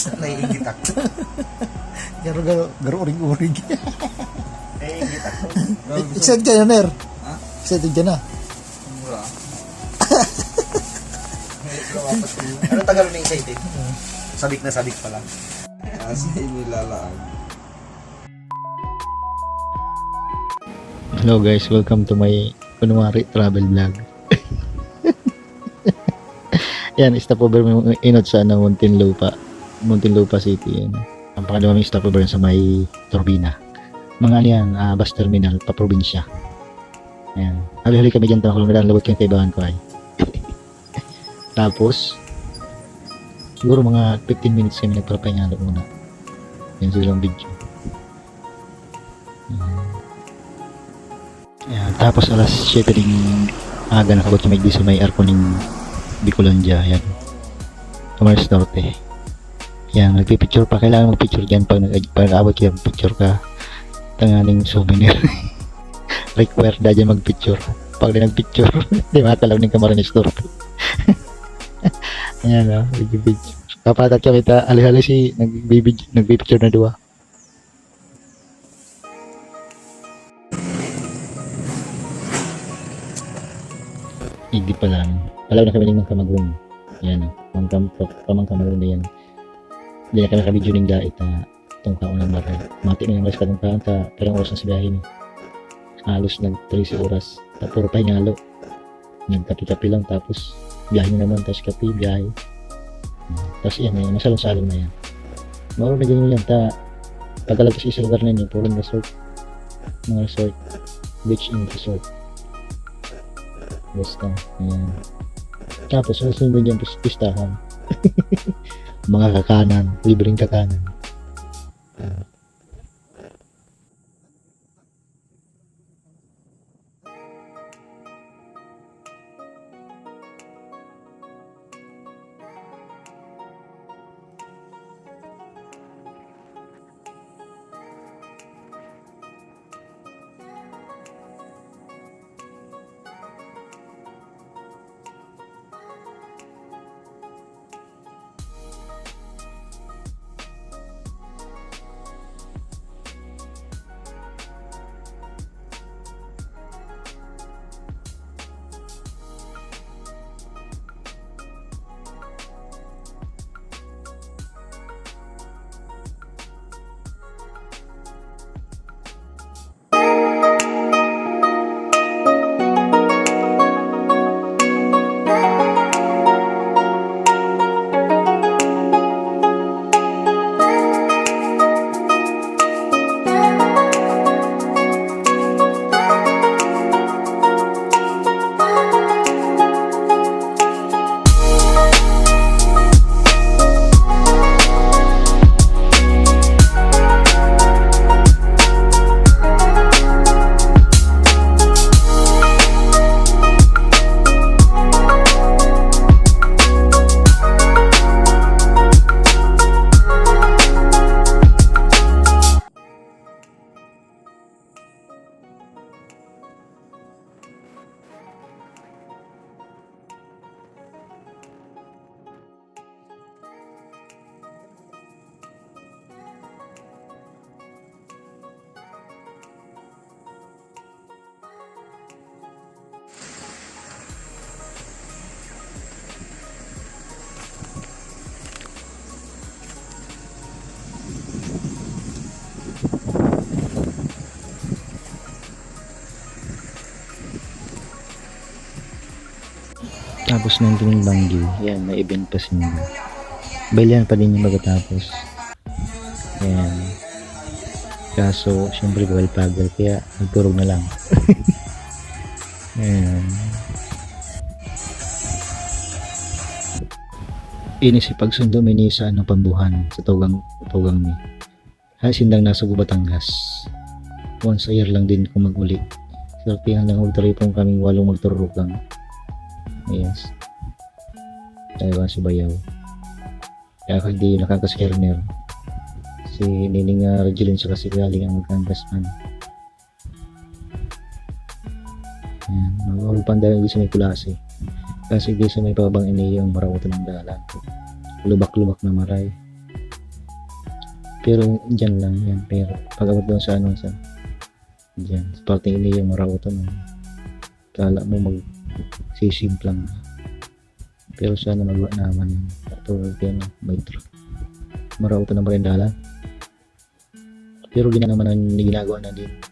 Naiingit ako. Garo uring-uring. Naiingit ako. Excited ka na, Ner? Ha? Excited ka na? Mura. Anong Tagalog ng excited? Sabik na sabik pala. Kasi nilalaan. Hello guys, welcome to my kunwari travel vlog. Yan, stopover mo inot sa Muntinlupa City. Yan. Ang pangalawang stopover sa may Turbina. Mga ano yan, bus terminal, pa probinsya. Ayan. Hali-hali kami dyan, tanong lang labot yung kaibahan ko ay. Tapos, siguro mga 15 minutes kami nagpapahinga muna. Yan silang video. Ayan. Tapos alas 7 ng aga nakabot sa may aircon ng Bicolondia. Ayan. Commerce Norte. Ayan, nagpipicture pa. Kailangan magpicture dyan pag abot yan, picture ka. Tanganing souvenir. Required na dyan magpicture. Pag di nagpicture, di makakalaw ng Camarines Norte. Ayan o, nagpipicture. Kapatat kami ta, alih-alih si nagpipicture na dua. Hindi pa lang. Alaw na kami ng mga kamagun. Yan. Pamang kamagun na yan. Hindi na kami nakabidyo ng gait na itong kaon ng baray. Mati na yung mas katungkaan ka. Pero oras na sa biyahe ni. Halos nag 13 oras. Puro pa hingalo. Nagkapi-kapi lang tapos biyahe na naman. Tapos kapi, biyahe. Tapos yan. Masalong-salong na yan. Mauro na ganyan yan. Pagkalagos isa lugar na yun. Puro resort. Mga resort. Beach and resort. Basta, ayan. Tapos, susunod yung pistahan. Mga kakanan, libreng kakanan. Tapos nandun yung Banggi. Yan, may event pa siya. Bailan pa din yung magkatapos. Yan. Kaso, syempre bagal-pagal. Kaya, nagturog na lang. Yan. Ini si pagsundo may ni sa pambuhan sa tugang ni. Sindang nasa Batangas. Once a year lang din kung mag-uli. Sortihan lang magtaripong kaming 8 magturog lang. Yes. Tayo ba si Bayaw? Kaya ako hindi nakakaskerner. Si Nining Regeline sa kasi galing ang magkangkasman. Yan. Mag-urupan dahil hindi sa may kulasi. Kasi hindi sa may pabang iniyo ang marawatan ng dalan. Lubak-lubak na maray. Pero dyan lang yan. Pero pag abot doon sa ano sa dyan. Sa parting ini yung marautan mo. Kala mo mag sisimplang. Pero sana magawa naman yun. Tulad yan may truck. Marautan ng barindala. Pero ginagawa na din